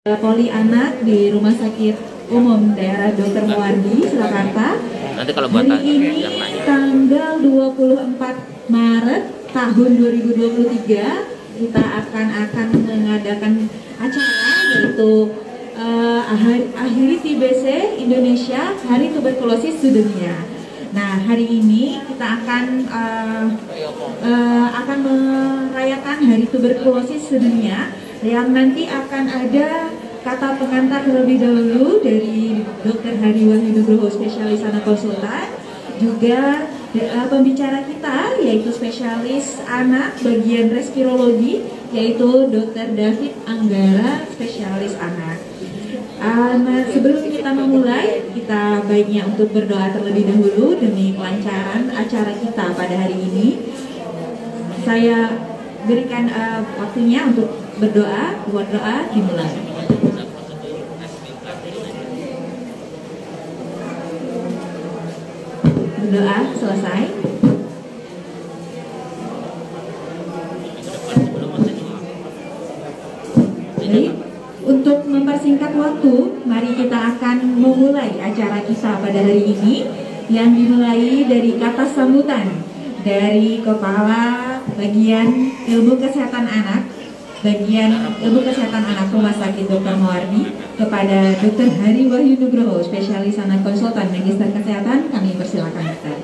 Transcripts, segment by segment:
Poli Anak di Rumah Sakit Umum Daerah Dr. Muwardi, Surakarta. Nanti kalau buat hari ini yang nanya. tanggal 24 Maret tahun 2023 kita akan mengadakan acara yaitu Akhiri TBC Indonesia, Hari Tuberkulosis Sedunia. Nah, hari ini kita akan merayakan Hari Tuberkulosis Sedunia, yang nanti akan ada kata pengantar terlebih dahulu dari Dr. Hari Wahyu Nugroho, spesialis anak konsultan, juga pembicara kita yaitu spesialis anak bagian respirologi yaitu Dr. David Anggara, spesialis anak. Sebelum kita memulai, kita baiknya untuk berdoa terlebih dahulu demi kelancaran acara kita pada hari ini. Saya berikan waktunya untuk berdoa. Buat doa dimulai. Berdoa selesai. Baik, untuk mempersingkat waktu, mari kita akan memulai acara kita pada hari ini, yang dimulai dari kata sambutan dari Kepala Bagian Ilmu Kesehatan Anak, Bagian Ilmu Kesehatan Anak Rumah Sakit Dr. Muwardi, kepada Dr. Hari Wahyu Nugroho, spesialis anak konsultan Magister Kesehatan. Kami persilakan Dr.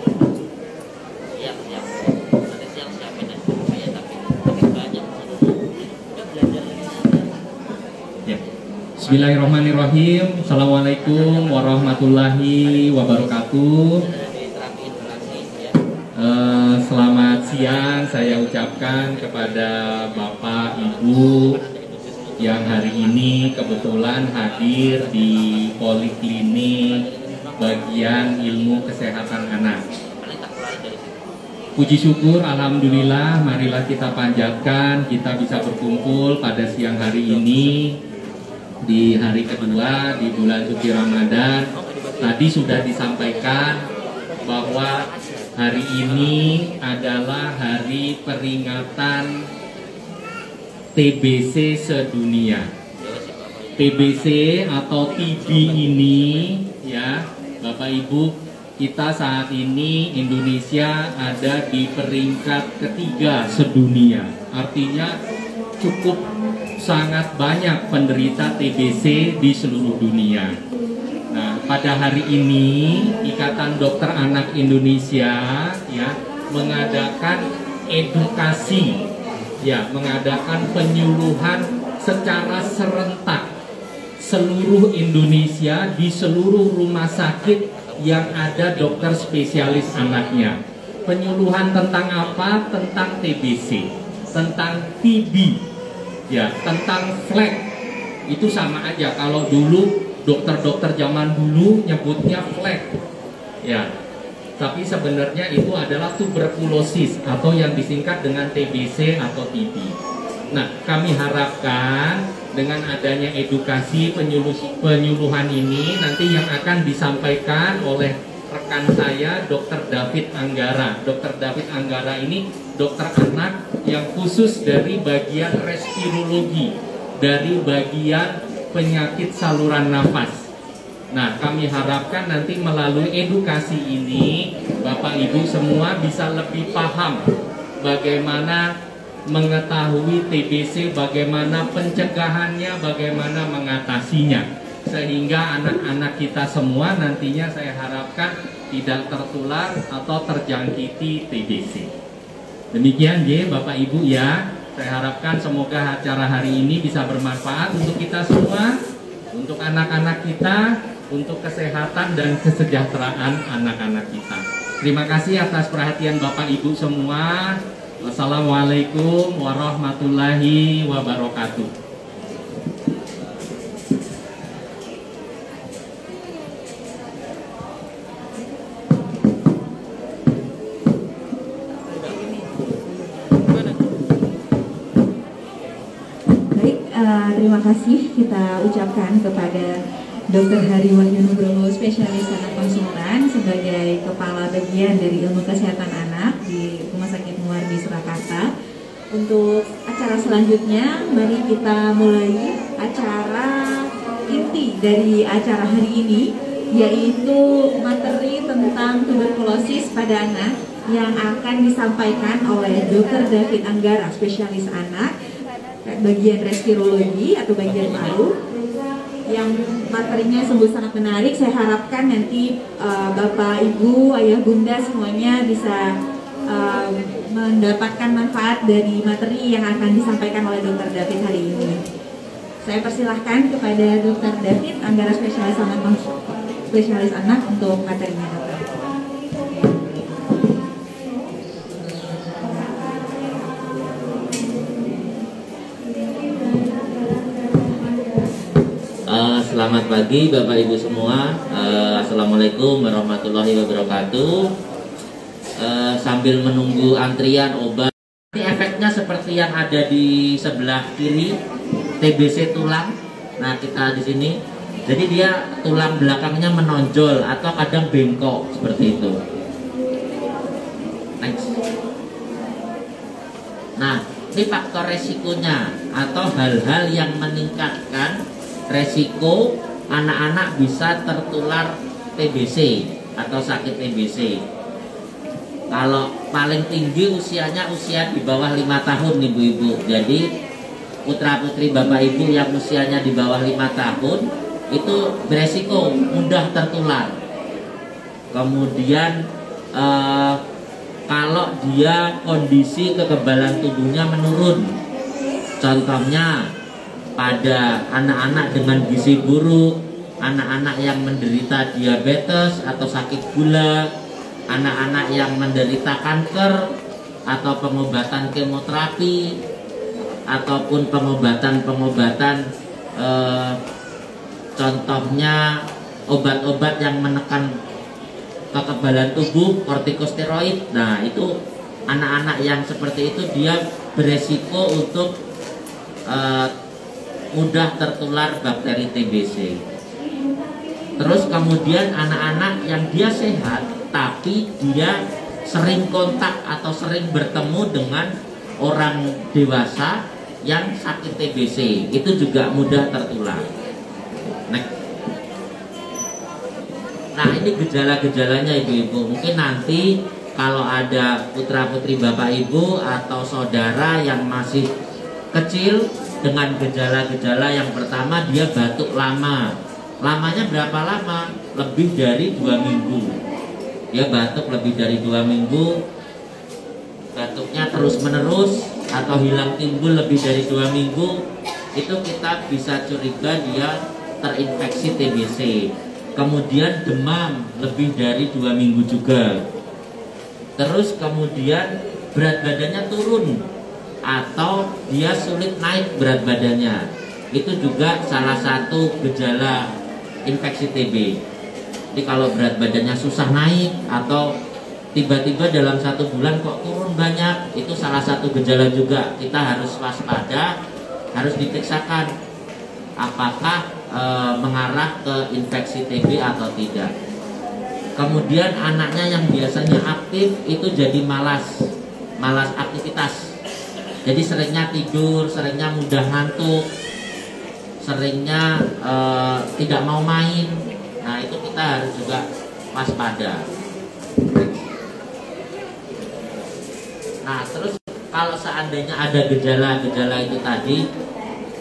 Bismillahirrahmanirrahim. Assalamualaikum warahmatullahi wabarakatuh. Selamat siang saya ucapkan kepada Bapak Ibu yang hari ini kebetulan hadir di Poliklinik Bagian Ilmu Kesehatan Anak. Puji syukur, alhamdulillah, marilah kita panjatkan kita bisa berkumpul pada siang hari ini di hari kedua di bulan suci Ramadan. Tadi sudah disampaikan bahwa hari ini adalah hari peringatan TBC sedunia. TBC atau TB ini ya, Bapak Ibu, kita saat ini Indonesia ada di peringkat ketiga sedunia. Artinya cukup sangat banyak penderita TBC di seluruh dunia. Nah, pada hari ini Ikatan Dokter Anak Indonesia ya mengadakan edukasi, ya mengadakan penyuluhan secara serentak seluruh Indonesia di seluruh rumah sakit yang ada dokter spesialis anaknya. Penyuluhan tentang apa? Tentang TBC, tentang TB, ya tentang flek. Itu sama aja, kalau dulu dokter-dokter zaman dulu nyebutnya flek, ya. Tapi sebenarnya itu adalah tuberkulosis atau yang disingkat dengan TBC atau TB. Nah, kami harapkan dengan adanya edukasi penyuluhan ini nanti yang akan disampaikan oleh rekan saya, Dr. David Anggara. Dr. David Anggara ini dokter anak yang khusus dari bagian respirologi, dari bagian penyakit saluran nafas. Nah, kami harapkan nanti melalui edukasi ini Bapak Ibu semua bisa lebih paham bagaimana mengetahui TBC, bagaimana pencegahannya, bagaimana mengatasinya, sehingga anak-anak kita semua nantinya saya harapkan tidak tertular atau terjangkiti TBC. Demikian ya Bapak Ibu ya. Saya harapkan semoga acara hari ini bisa bermanfaat untuk kita semua, untuk anak-anak kita, untuk kesehatan dan kesejahteraan anak-anak kita. Terima kasih atas perhatian Bapak Ibu semua. Wassalamualaikum warahmatullahi wabarakatuh. Terima kasih kita ucapkan kepada Dr. Hari Wahyu Nugroho, spesialis anak konsultan sebagai Kepala Bagian dari Ilmu Kesehatan Anak di Rumah Sakit Muwardi, Surakarta. Untuk acara selanjutnya, mari kita mulai acara inti dari acara hari ini, yaitu materi tentang tuberkulosis pada anak yang akan disampaikan oleh Dr. David Anggara, spesialis anak, bagian respirologi atau bagian paru, yang materinya sungguh sangat menarik. Saya harapkan nanti Bapak, Ibu, Ayah, Bunda semuanya bisa mendapatkan manfaat dari materi yang akan disampaikan oleh Dr. David hari ini. Saya persilahkan kepada Dr. David Anggara, spesialis anak untuk materinya, Dokter. Selamat pagi Bapak Ibu semua. Assalamualaikum warahmatullahi wabarakatuh. Sambil menunggu antrian obat, ini efeknya seperti yang ada di sebelah kiri, TBC tulang. Nah, kita di sini, jadi dia tulang belakangnya menonjol atau kadang bengkok seperti itu. Next. Nah, ini faktor resikonya atau hal-hal yang meningkatkan resiko anak-anak bisa tertular TBC atau sakit TBC. Kalau paling tinggi usianya usia di bawah 5 tahun ibu-ibu. Jadi putra-putri bapak ibu yang usianya di bawah 5 tahun itu beresiko mudah tertular. Kemudian kalau dia kondisi kekebalan tubuhnya menurun, contohnya pada anak-anak dengan gizi buruk, anak-anak yang menderita diabetes atau sakit gula, anak-anak yang menderita kanker atau pengobatan kemoterapi ataupun pengobatan contohnya obat-obat yang menekan kekebalan tubuh, kortikosteroid. Nah, itu anak-anak yang seperti itu dia beresiko untuk mudah tertular bakteri TBC. Terus kemudian anak-anak yang dia sehat tapi dia sering kontak atau sering bertemu dengan orang dewasa yang sakit TBC, itu juga mudah tertular. Nah, ini gejala-gejalanya ibu-ibu. Mungkin nanti kalau ada putra-putri bapak ibu atau saudara yang masih kecil dengan gejala-gejala, yang pertama dia batuk lama. Lamanya berapa lama? Lebih dari 2 minggu. Dia batuk lebih dari 2 minggu, batuknya terus menerus atau hilang timbul lebih dari 2 minggu, itu kita bisa curiga dia terinfeksi TBC. Kemudian demam lebih dari 2 minggu juga. Terus kemudian berat badannya turun atau dia sulit naik berat badannya, itu juga salah satu gejala infeksi TB. Jadi kalau berat badannya susah naik atau tiba-tiba dalam 1 bulan kok turun banyak, itu salah satu gejala juga. Kita harus waspada, harus diperiksakan apakah mengarah ke infeksi TB atau tidak. Kemudian anaknya yang biasanya aktif itu jadi malas aktivitas. Jadi seringnya tidur, seringnya mudah ngantuk, seringnya tidak mau main. Nah, itu kita harus juga waspada. Nah, terus kalau seandainya ada gejala-gejala itu tadi,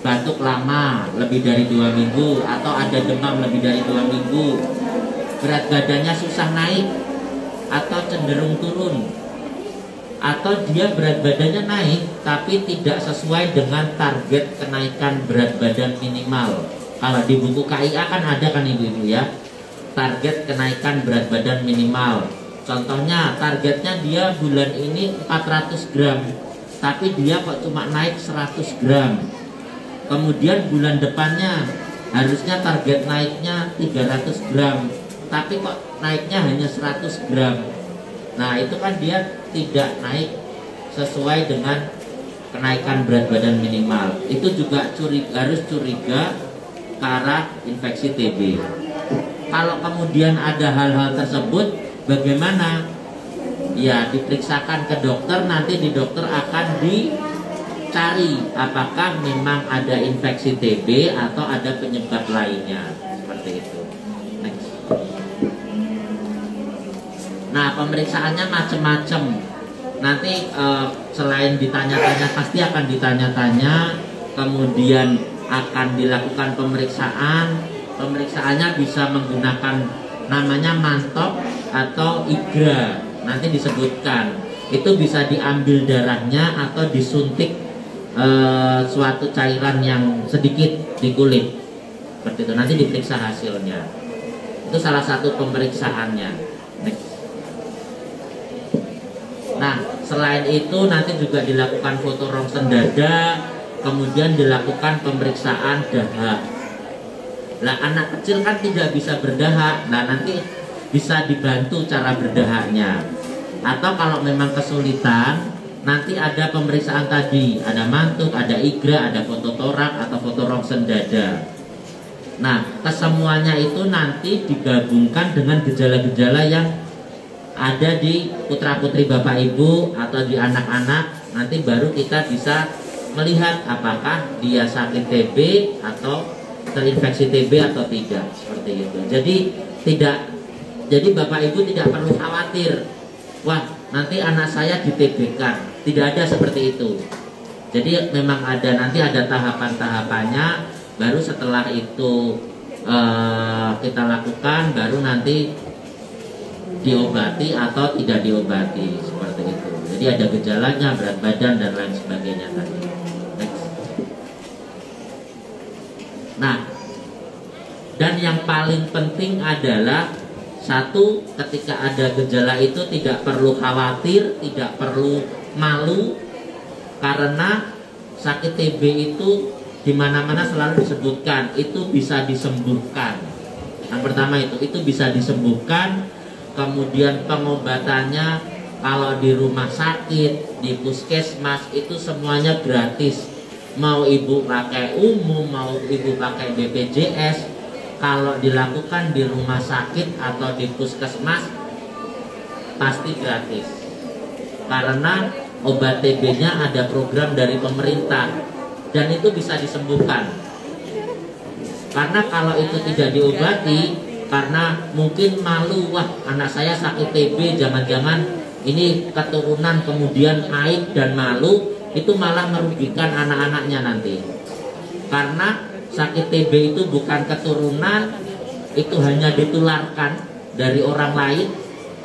batuk lama lebih dari 2 minggu atau ada demam lebih dari 2 minggu, berat badannya susah naik atau cenderung turun, atau dia berat badannya naik tapi tidak sesuai dengan target kenaikan berat badan minimal. Kalau di buku KIA kan ada kan ibu-ibu ya, target kenaikan berat badan minimal. Contohnya targetnya dia bulan ini 400 gram, tapi dia kok cuma naik 100 gram. Kemudian bulan depannya harusnya target naiknya 300 gram, tapi kok naiknya hanya 100 gram. Nah, itu kan dia tidak naik sesuai dengan kenaikan berat badan minimal. Itu juga harus curiga ke arah infeksi TB. Kalau kemudian ada hal-hal tersebut, bagaimana? Ya, diperiksakan ke dokter, nanti di dokter akan cari apakah memang ada infeksi TB atau ada penyebab lainnya, seperti itu. Next. Nah, pemeriksaannya macam-macam. Nanti selain ditanya-tanya, pasti akan ditanya-tanya, kemudian akan dilakukan pemeriksaan. Pemeriksaannya bisa menggunakan namanya mantop atau IGRA, nanti disebutkan. Itu bisa diambil darahnya atau disuntik suatu cairan yang sedikit di kulit, seperti itu. Nanti diperiksa hasilnya. Itu salah satu pemeriksaannya. Next. Nah, selain itu nanti juga dilakukan foto rongsen dada, kemudian dilakukan pemeriksaan dahak. Nah, anak kecil kan tidak bisa berdahak. Nah, nanti bisa dibantu cara berdahaknya. Atau kalau memang kesulitan, nanti ada pemeriksaan tadi, ada mantuk, ada IGRA, ada foto torak atau foto rongsen dada. Nah, kesemuanya itu nanti digabungkan dengan gejala-gejala yang ada di putra-putri Bapak Ibu atau di anak-anak. Nanti baru kita bisa melihat apakah dia sakit TB atau terinfeksi TB atau tidak, seperti itu. Jadi Bapak Ibu tidak perlu khawatir, wah nanti anak saya di TB-kan. Tidak ada seperti itu. Jadi memang nanti ada tahapan-tahapannya. Baru setelah itu kita lakukan, baru nanti diobati atau tidak diobati, seperti itu. Jadi ada gejalanya, berat badan dan lain sebagainya tadi. Next. Nah, dan yang paling penting adalah satu, ketika ada gejala itu tidak perlu khawatir, tidak perlu malu, karena sakit TB itu di mana-mana selalu disebutkan itu bisa disembuhkan. Yang pertama itu bisa disembuhkan. Kemudian pengobatannya kalau di rumah sakit, di puskesmas itu semuanya gratis. Mau ibu pakai umum, mau ibu pakai BPJS, kalau dilakukan di rumah sakit atau di puskesmas pasti gratis. Karena obat TB-nya ada program dari pemerintah dan itu bisa disembuhkan. Karena kalau itu tidak diobati, karena mungkin malu, wah anak saya sakit TB, jangan-jangan ini keturunan, kemudian naik dan malu, itu malah merugikan anak-anaknya nanti. Karena sakit TB itu bukan keturunan, itu hanya ditularkan dari orang lain,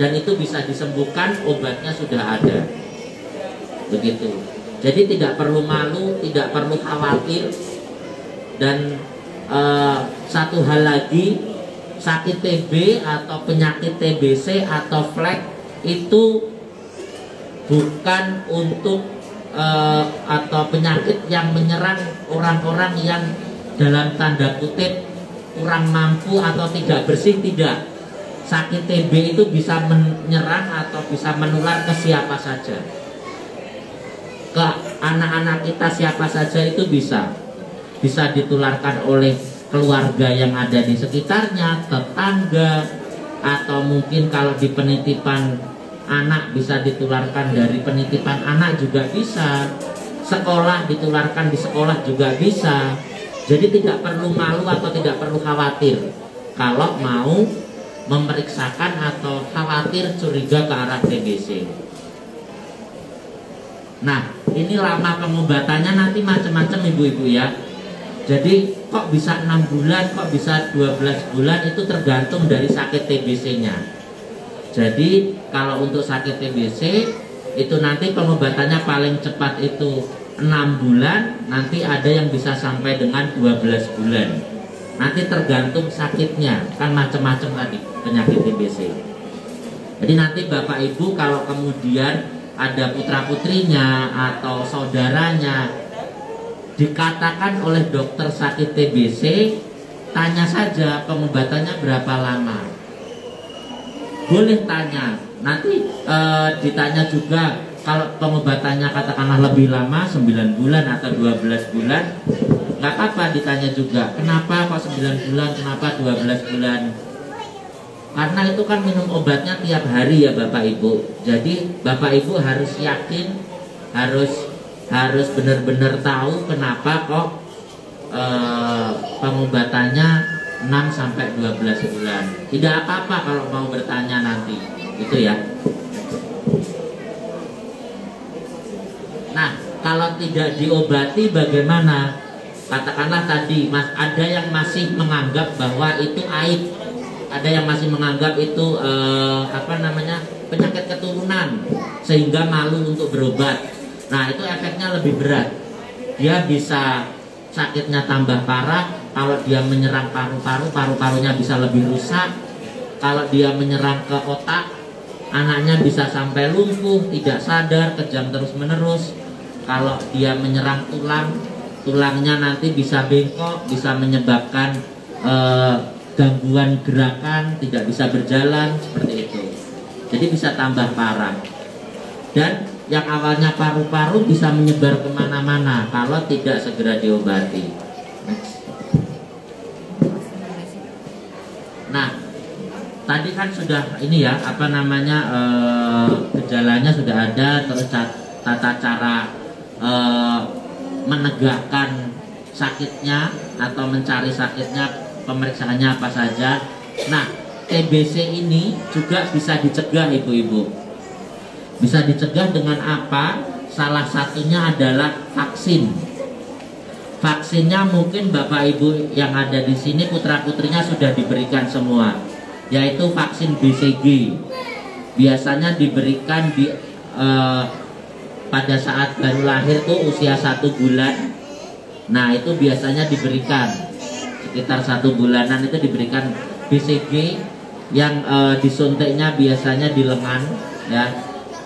dan itu bisa disembuhkan, obatnya sudah ada. Begitu. Jadi tidak perlu malu, tidak perlu khawatir. Dan satu hal lagi, sakit TB atau penyakit TBC atau flek itu bukan untuk atau penyakit yang menyerang orang-orang yang dalam tanda kutip kurang mampu atau tidak bersih, tidak. Sakit TB itu bisa menyerang atau bisa menular ke siapa saja. Ke anak-anak kita siapa saja itu bisa ditularkan oleh keluarga yang ada di sekitarnya, tetangga, atau mungkin kalau di penitipan anak bisa ditularkan dari penitipan anak juga bisa, sekolah ditularkan di sekolah juga bisa. Jadi tidak perlu malu atau tidak perlu khawatir kalau mau memeriksakan atau khawatir curiga ke arah TBC. Nah, ini lama pengobatannya nanti macam-macam ibu-ibu ya. Jadi kok bisa 6 bulan, kok bisa 12 bulan, itu tergantung dari sakit TBC-nya. Jadi kalau untuk sakit TBC itu nanti pengobatannya paling cepat itu 6 bulan, nanti ada yang bisa sampai dengan 12 bulan. Nanti tergantung sakitnya, kan macam-macam tadi penyakit TBC. Jadi nanti Bapak Ibu kalau kemudian ada putra-putrinya atau saudaranya dikatakan oleh dokter sakit TBC, tanya saja pengobatannya berapa lama. Boleh tanya. Nanti ditanya juga kalau pengobatannya katakanlah lebih lama 9 bulan atau 12 bulan, nggak apa-apa ditanya juga. Kenapa kok 9 bulan, kenapa 12 bulan? Karena itu kan minum obatnya tiap hari ya Bapak Ibu. Jadi Bapak Ibu harus yakin, harus harus benar-benar tahu kenapa kok pengobatannya 6 sampai 12 bulan. Tidak apa-apa kalau mau bertanya nanti, gitu ya. Nah, kalau tidak diobati bagaimana? Katakanlah tadi, ada yang masih menganggap bahwa itu aib, ada yang masih menganggap itu penyakit keturunan, sehingga malu untuk berobat. Nah, itu efeknya lebih berat. Dia bisa sakitnya tambah parah. Kalau dia menyerang paru-paru, paru-parunya bisa lebih rusak. Kalau dia menyerang ke otak, anaknya bisa sampai lumpuh, tidak sadar, kejang terus-menerus. Kalau dia menyerang tulang, tulangnya nanti bisa bengkok, bisa menyebabkan gangguan gerakan, tidak bisa berjalan, seperti itu. Jadi bisa tambah parah. Dan yang awalnya paru-paru bisa menyebar kemana-mana kalau tidak segera diobati. Nah, tadi kan sudah ini ya, gejalanya sudah ada, terus tata cara menegakkan sakitnya atau mencari sakitnya, pemeriksaannya apa saja. Nah, TBC ini juga bisa dicegah, ibu-ibu. Bisa dicegah dengan apa? Salah satunya adalah vaksin. Vaksinnya mungkin Bapak Ibu yang ada di sini, putra-putrinya sudah diberikan semua, yaitu vaksin BCG. Biasanya diberikan pada saat baru lahir tuh usia 1 bulan. Nah, itu biasanya diberikan sekitar 1 bulanan itu diberikan BCG yang disuntiknya biasanya di lengan, ya.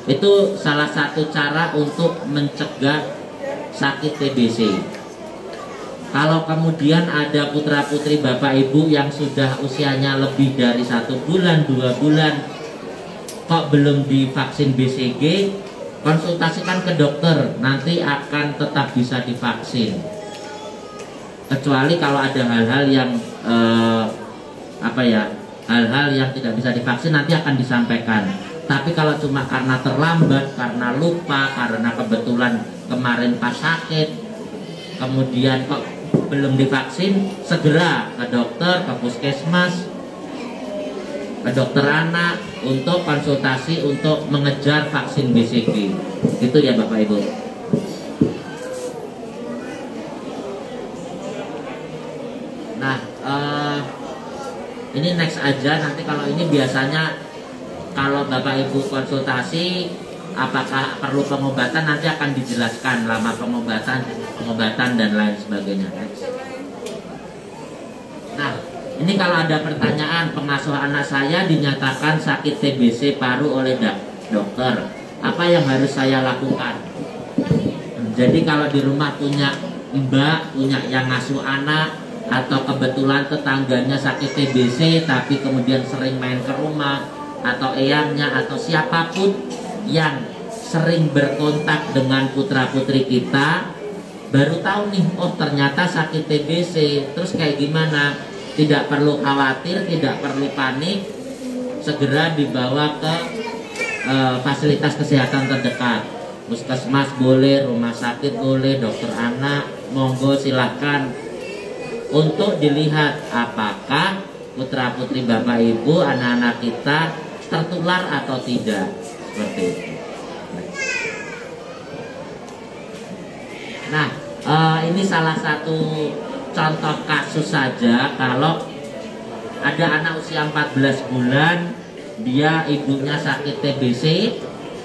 Itu salah satu cara untuk mencegah sakit TBC. Kalau kemudian ada putra-putri Bapak Ibu yang sudah usianya lebih dari 1 bulan, 2 bulan, kok belum divaksin BCG, konsultasikan ke dokter, nanti akan tetap bisa divaksin. Kecuali kalau ada hal-hal yang hal-hal yang tidak bisa divaksin, nanti akan disampaikan. Tapi kalau cuma karena terlambat, karena lupa, karena kebetulan kemarin pas sakit, kemudian kok belum divaksin, segera ke dokter, ke puskesmas, ke dokter anak untuk konsultasi untuk mengejar vaksin BCG. Itu ya Bapak Ibu. Nah, ini next aja. Nanti kalau ini biasanya kalau Bapak Ibu konsultasi apakah perlu pengobatan, nanti akan dijelaskan lama pengobatan dan lain sebagainya. Nah, ini kalau ada pertanyaan, pengasuh anak saya dinyatakan sakit TBC paru oleh dokter, apa yang harus saya lakukan? Jadi kalau di rumah punya mbak, punya yang ngasuh anak, atau kebetulan tetangganya sakit TBC tapi kemudian sering main ke rumah, atau eyangnya atau siapapun yang sering berkontak dengan putra-putri kita, baru tahu nih, oh ternyata sakit TBC. Terus kayak gimana? Tidak perlu khawatir, tidak perlu panik, segera dibawa ke fasilitas kesehatan terdekat. Puskesmas boleh, rumah sakit boleh, dokter anak, monggo silahkan, untuk dilihat apakah putra-putri Bapak Ibu, anak-anak kita tertular atau tidak, seperti itu. Nah, ini salah satu contoh kasus saja. Kalau ada anak usia 14 bulan, dia ibunya sakit TBC.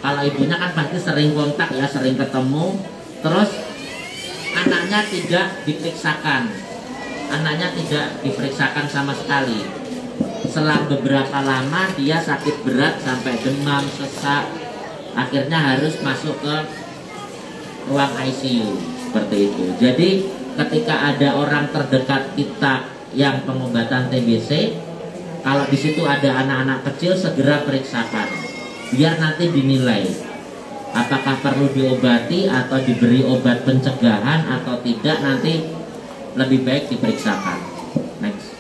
Kalau ibunya kan pasti sering kontak ya, sering ketemu. Terus anaknya tidak diperiksakan, anaknya tidak diperiksakan sama sekali. Selang beberapa lama dia sakit berat sampai demam, sesak, akhirnya harus masuk ke ruang ICU, seperti itu. Jadi ketika ada orang terdekat kita yang pengobatan TBC, kalau di situ ada anak-anak kecil, segera periksakan, biar nanti dinilai apakah perlu diobati atau diberi obat pencegahan atau tidak, nanti lebih baik diperiksakan. Next.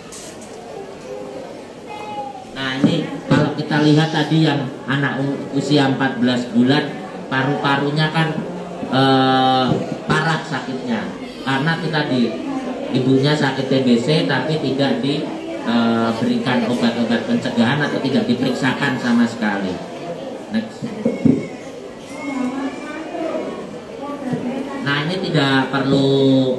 Nah, ini kalau kita lihat tadi yang anak usia 14 bulan, paru-parunya kan parah sakitnya, karena itu tadi ibunya sakit TBC tapi tidak diberikan obat-obat pencegahan atau tidak diperiksakan sama sekali. Next. Nah ini tidak perlu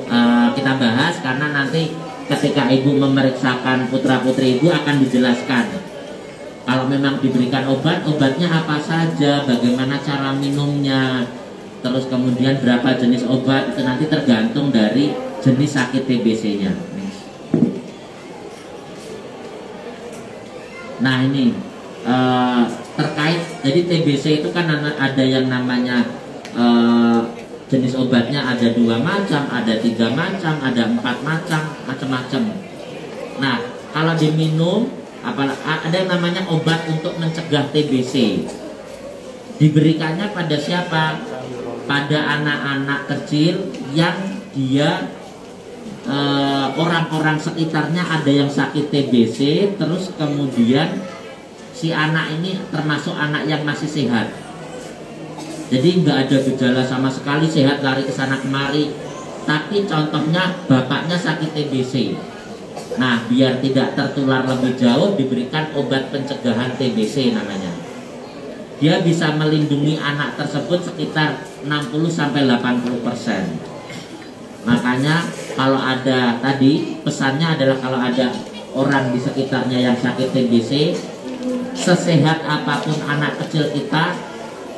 kita bahas karena nanti ketika ibu memeriksakan putra-putri ibu akan dijelaskan. Kalau memang diberikan obat, obatnya apa saja, bagaimana cara minumnya, terus kemudian berapa jenis obat, itu nanti tergantung dari jenis sakit TBC-nya. Nah ini terkait, jadi TBC itu kan ada yang namanya jenis obatnya ada 2 macam, ada 3 macam, ada 4 macam, macam-macam. Nah kalau diminum, ada yang namanya obat untuk mencegah TBC. Diberikannya pada siapa? Pada anak-anak kecil yang dia orang-orang sekitarnya ada yang sakit TBC, terus kemudian si anak ini termasuk anak yang masih sehat. Jadi nggak ada gejala sama sekali, sehat, lari ke sana kemari. Tapi contohnya bapaknya sakit TBC. Nah, biar tidak tertular lebih jauh, diberikan obat pencegahan TBC namanya. Dia bisa melindungi anak tersebut sekitar 60-80%. Makanya kalau ada tadi, pesannya adalah kalau ada orang di sekitarnya yang sakit TBC, sesehat apapun anak kecil kita,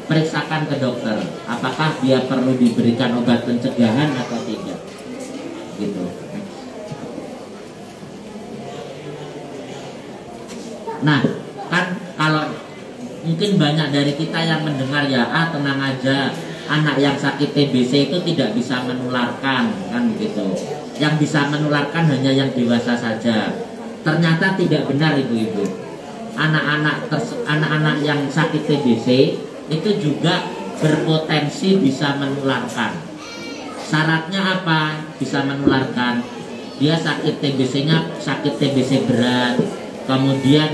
periksakan ke dokter. Apakah dia perlu diberikan obat pencegahan atau tidak. Gitu. Nah, kan kalau mungkin banyak dari kita yang mendengar ya, tenang aja, anak yang sakit TBC itu tidak bisa menularkan, kan begitu. Yang bisa menularkan hanya yang dewasa saja. Ternyata tidak benar ibu-ibu. Anak-anak yang sakit TBC itu juga berpotensi bisa menularkan. Syaratnya apa? Bisa menularkan. Dia sakit TBC-nya sakit TBC berat. Kemudian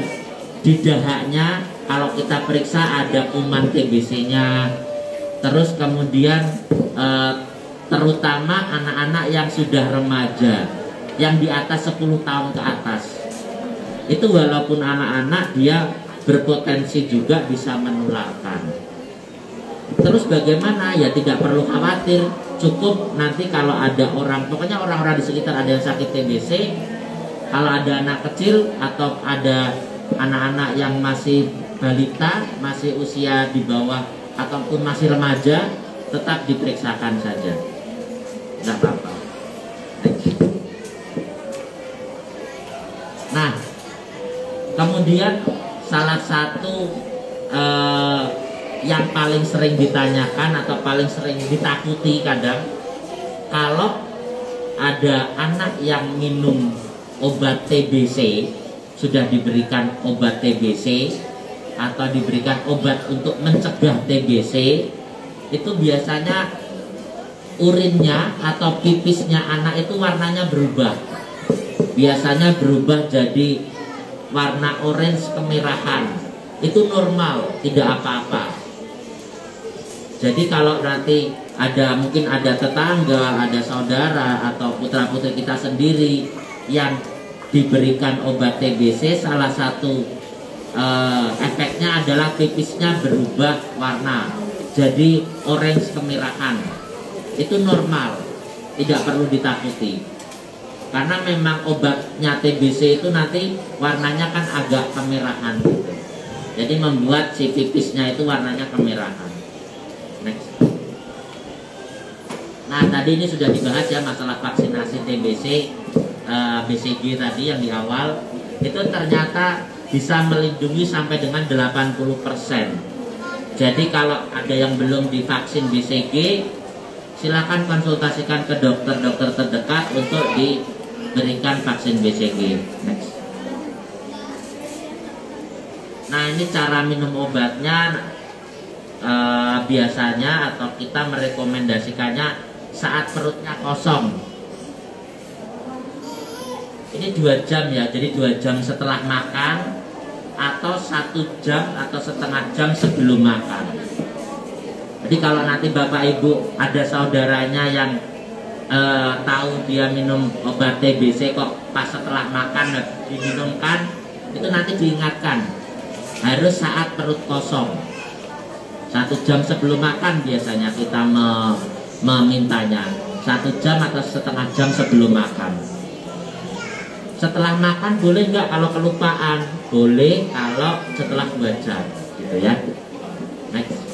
di dahaknya kalau kita periksa ada kuman TBC-nya. Terus kemudian terutama anak-anak yang sudah remaja, yang di atas 10 tahun ke atas. Itu walaupun anak-anak dia berpotensi juga bisa menularkan. Terus bagaimana? Ya tidak perlu khawatir. Cukup nanti kalau ada orang, pokoknya orang-orang di sekitar ada yang sakit TBC, kalau ada anak kecil atau ada anak-anak yang masih balita, masih usia di bawah ataupun masih remaja, tetap diperiksakan saja. Tidak apa-apa. Nah, kemudian salah satu yang paling sering ditanyakan atau paling sering ditakuti kadang, kalau ada anak yang minum obat TBC, sudah diberikan obat TBC atau diberikan obat untuk mencegah TBC, itu biasanya urinnya atau pipisnya anak itu warnanya berubah. Biasanya berubah jadi warna orange kemerahan. Itu normal, tidak apa-apa. Jadi kalau nanti mungkin ada tetangga, ada saudara atau putra-putri kita sendiri yang diberikan obat TBC, salah satu efeknya adalah pipisnya berubah warna jadi orange kemerahan. Itu normal, tidak perlu ditakuti. Karena memang obatnya TBC itu nanti warnanya kan agak kemerahan gitu. Jadi membuat si pipisnya itu warnanya kemerahan. Next. Nah tadi ini sudah dibahas ya masalah vaksinasi TBC, BCG tadi yang di awal. Itu ternyata bisa melindungi sampai dengan 80%. Jadi kalau ada yang belum divaksin BCG, silakan konsultasikan ke dokter-dokter terdekat untuk diberikan vaksin BCG. Next. Nah ini cara minum obatnya, biasanya atau kita merekomendasikannya saat perutnya kosong. Ini 2 jam ya, jadi 2 jam setelah makan atau 1 jam atau setengah jam sebelum makan. Jadi Jadi kalau nanti Bapak Ibu ada saudaranya yang tahu dia minum obat TBC kok pas setelah makan diminumkan, itu nanti diingatkan harus saat perut kosong. 1 jam sebelum makan biasanya kita memintanya, 1 jam atau setengah jam sebelum makan. Setelah makan boleh nggak kalau kelupaan? Boleh kalau setelah 2 jam, gitu ya. Next.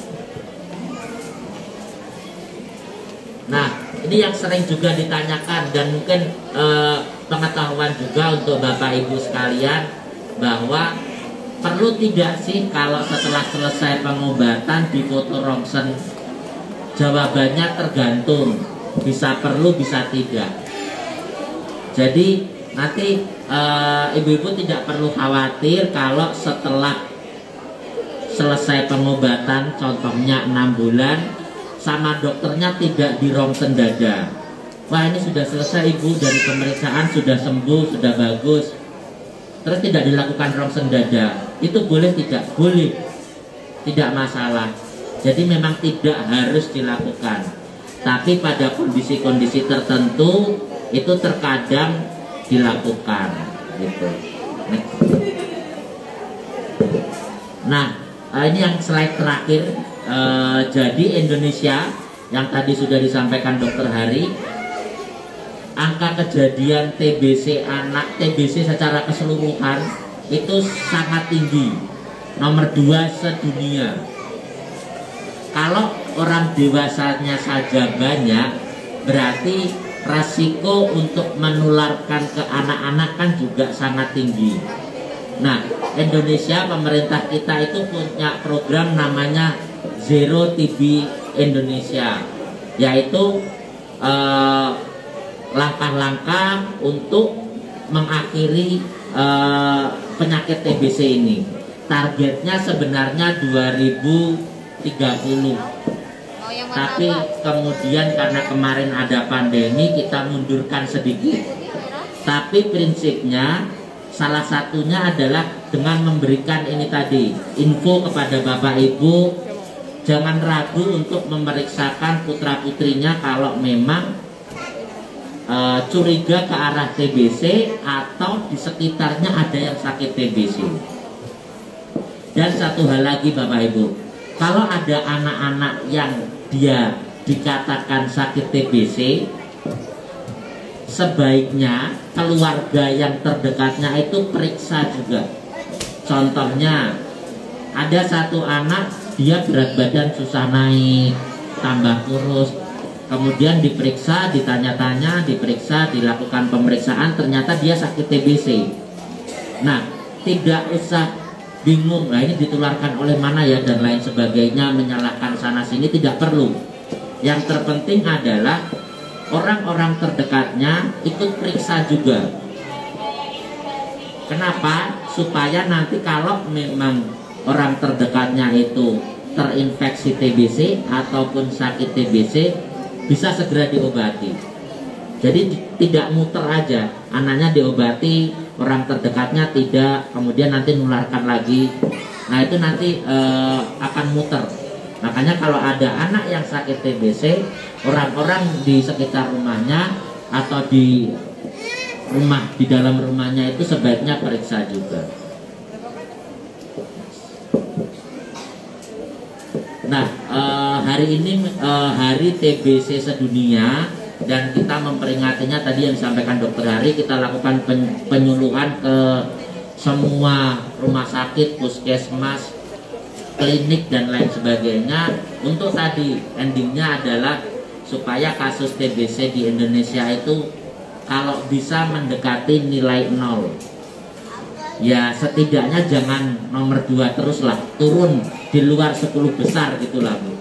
Nah, ini yang sering juga ditanyakan dan mungkin pengetahuan juga untuk Bapak Ibu sekalian, bahwa perlu tidak sih kalau setelah selesai pengobatan di foto rongsen? Jawabannya tergantung, bisa perlu bisa tidak. Jadi nanti ibu-ibu tidak perlu khawatir kalau setelah selesai pengobatan, contohnya 6 bulan, sama dokternya tidak di rongsen dada. Wah, ini sudah selesai ibu, dari pemeriksaan sudah sembuh, sudah bagus, terus tidak dilakukan rongsen dada, itu boleh tidak? Boleh, tidak masalah. Jadi memang tidak harus dilakukan, tapi pada kondisi-kondisi tertentu itu terkadang dilakukan, gitu. Nah, ini yang slide terakhir. Jadi Indonesia yang tadi sudah disampaikan Dokter Hari, angka kejadian TBC anak, TBC secara keseluruhan itu sangat tinggi, nomor 2 sedunia. Kalau orang dewasanya saja banyak, berarti resiko untuk menularkan ke anak-anak kan juga sangat tinggi. Nah, Indonesia, pemerintah kita itu punya program namanya Zero TB Indonesia, yaitu langkah-langkah untuk mengakhiri penyakit TBC ini. Targetnya sebenarnya 2030, tapi kemudian karena kemarin ada pandemi kita mundurkan sedikit. Tapi prinsipnya salah satunya adalah dengan memberikan ini tadi, info kepada Bapak Ibu. Jangan ragu untuk memeriksakan putra-putrinya kalau memang curiga ke arah TBC atau di sekitarnya ada yang sakit TBC. Dan satu hal lagi Bapak Ibu, kalau ada anak-anak yang dia dikatakan sakit TBC, sebaiknya keluarga yang terdekatnya itu periksa juga. Contohnya, ada satu anak, dia berat badan susah naik, tambah kurus, kemudian diperiksa, ditanya-tanya, diperiksa, dilakukan pemeriksaan, ternyata dia sakit TBC. Nah, tidak usah bingung, nah ini ditularkan oleh mana ya dan lain sebagainya, menyalahkan sana sini, tidak perlu. Yang terpenting adalah orang-orang terdekatnya ikut periksa juga. Kenapa? Supaya nanti kalau memang orang terdekatnya itu terinfeksi TBC ataupun sakit TBC, bisa segera diobati. Jadi tidak muter aja, anaknya diobati, orang terdekatnya tidak, kemudian nanti nularkan lagi. Nah itu nanti akan muter. Makanya kalau ada anak yang sakit TBC, orang-orang di sekitar rumahnya atau di dalam rumahnya itu sebaiknya periksa juga. Nah, hari ini hari TBC sedunia, dan kita memperingatinya tadi yang disampaikan Dokter Hari, kita lakukan penyuluhan ke semua rumah sakit, puskesmas, klinik dan lain sebagainya. Untuk tadi endingnya adalah supaya kasus TBC di Indonesia itu kalau bisa mendekati nilai 0. Ya setidaknya jangan nomor 2 terus lah, turun di luar 10 besar gitulah Bu.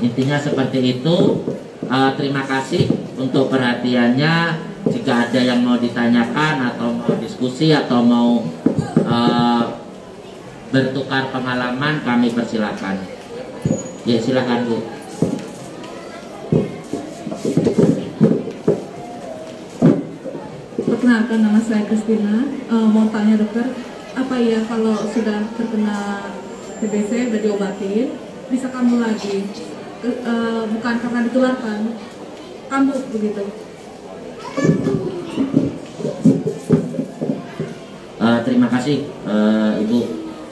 Intinya seperti itu. Terima kasih untuk perhatiannya. Jika ada yang mau ditanyakan atau mau diskusi atau mau bertukar pengalaman, kami persilakan. Ya silakan Bu. Perkenalkan, nama saya Kristina. Mau tanya dokter, apa ya kalau sudah terkena TBC, udah diobatin, bisa kambuh lagi? bukan karena ditularkan, kambuh begitu. Terima kasih Ibu.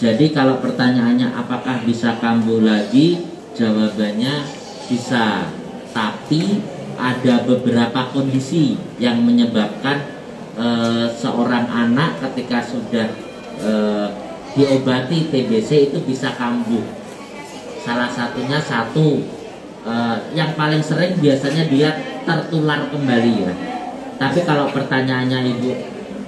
Jadi kalau pertanyaannya apakah bisa kambuh lagi, jawabannya bisa. Tapi ada beberapa kondisi yang menyebabkan seorang anak ketika sudah diobati TBC itu bisa kambuh. Salah satunya yang paling sering biasanya dia tertular kembali ya. Tapi kalau pertanyaannya Ibu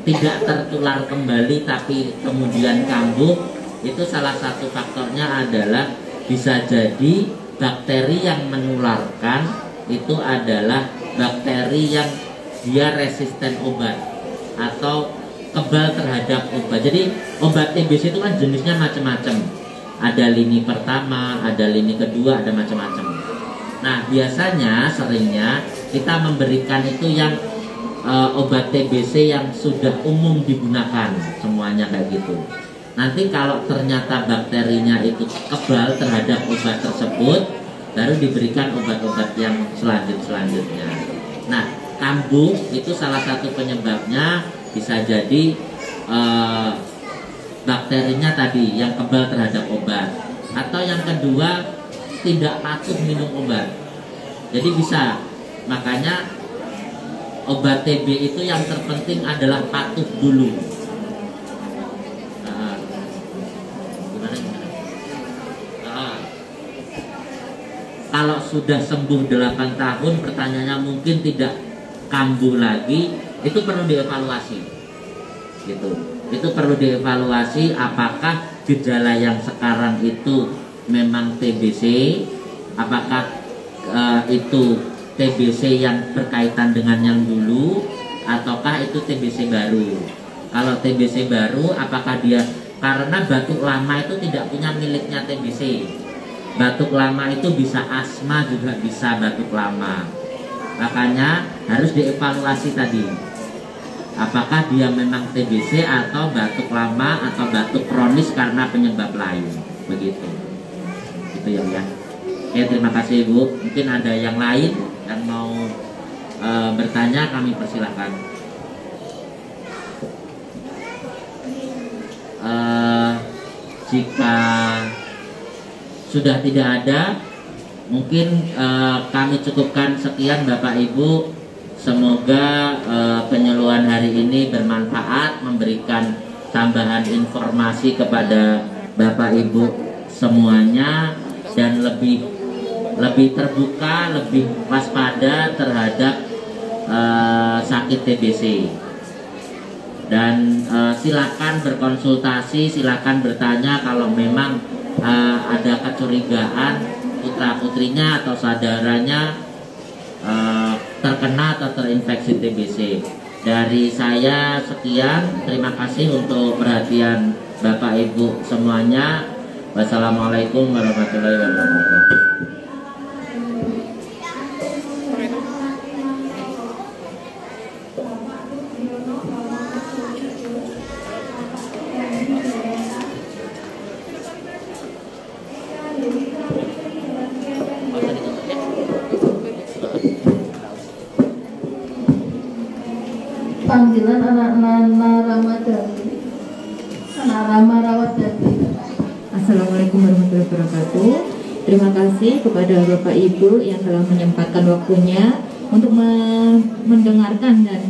tidak tertular kembali tapi kemudian kambuh, itu salah satu faktornya adalah bisa jadi bakteri yang menularkan itu adalah bakteri yang dia resisten obat atau kebal terhadap obat. Jadi obat TBC itu kan jenisnya macam-macam. Ada lini pertama, ada lini kedua, ada macam-macam. Nah biasanya seringnya kita memberikan itu yang obat TBC yang sudah umum digunakan semuanya kayak gitu. Nanti kalau ternyata bakterinya itu kebal terhadap obat tersebut, baru diberikan obat-obat yang selanjutnya. Nah kambuh itu salah satu penyebabnya bisa jadi bakterinya tadi yang kebal terhadap obat, atau yang kedua tidak patuh minum obat. Jadi bisa, makanya obat TB itu yang terpenting adalah patuh dulu. Kalau sudah sembuh 8 tahun, pertanyaannya mungkin tidak kambuh lagi, itu perlu dievaluasi. Gitu. Itu perlu dievaluasi apakah gejala yang sekarang itu memang TBC, apakah itu TBC yang berkaitan dengan yang dulu, ataukah itu TBC baru. Kalau TBC baru, apakah dia karena batuk lama itu tidak punya miliknya TBC. Batuk lama itu bisa asma, juga bisa batuk lama. Makanya harus dievaluasi tadi, apakah dia memang TBC atau batuk lama atau batuk kronis karena penyebab lain. Begitu. Gitu ya. Oke, terima kasih Ibu. Mungkin ada yang lain yang mau bertanya, kami persilahkan. Jika sudah tidak ada, mungkin kami cukupkan sekian Bapak Ibu. Semoga penyuluhan hari ini bermanfaat, memberikan tambahan informasi kepada Bapak Ibu semuanya, dan lebih terbuka, lebih waspada terhadap sakit TBC. Dan silakan berkonsultasi, silakan bertanya kalau memang ada kecurigaan putra putrinya atau saudaranya terkena atau terinfeksi TBC. Dari saya sekian, terima kasih untuk perhatian Bapak Ibu semuanya. Wassalamualaikum warahmatullahi wabarakatuh. Panggilan anak Nana Ramadhani, anak Rama Rawadhani. Assalamualaikum warahmatullahi wabarakatuh. Terima kasih kepada Bapak Ibu yang telah menyempatkan waktunya untuk mendengarkan dan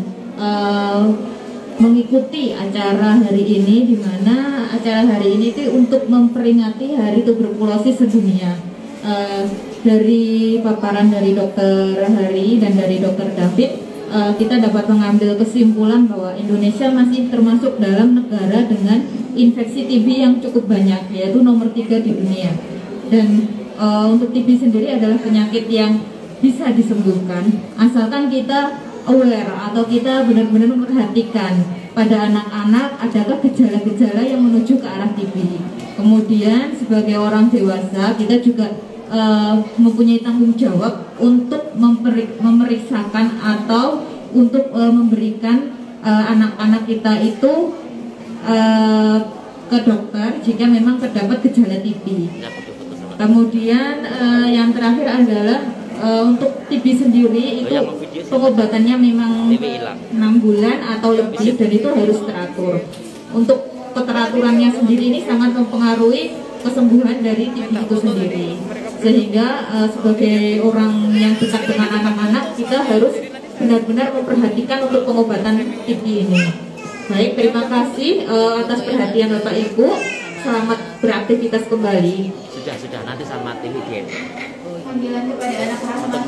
mengikuti acara hari ini, di mana acara hari ini itu untuk memperingati Hari Tuberkulosis Sedunia. Dari paparan dari Dokter Hari dan dari Dokter David, kita dapat mengambil kesimpulan bahwa Indonesia masih termasuk dalam negara dengan infeksi TB yang cukup banyak, yaitu nomor 3 di dunia. Dan untuk TB sendiri adalah penyakit yang bisa disembuhkan asalkan kita aware atau kita benar-benar memperhatikan pada anak-anak adakah gejala-gejala yang menuju ke arah TB. Kemudian sebagai orang dewasa kita juga mempunyai tanggung jawab untuk memeriksakan atau untuk memberikan anak-anak kita itu ke dokter jika memang terdapat gejala TB. Kemudian yang terakhir adalah untuk TB sendiri itu pengobatannya memang 6 bulan atau lebih dan itu harus teratur. Untuk keteraturannya sendiri ini sangat mempengaruhi kesembuhan dari TB itu sendiri. Sehingga sebagai orang yang dekat dengan anak-anak, kita harus benar-benar memperhatikan untuk pengobatan TB ini. Baik, terima kasih atas perhatian Bapak Ibu. Selamat beraktivitas kembali. Sudah nanti sama tim IGN. Panggilan kepada anak-anak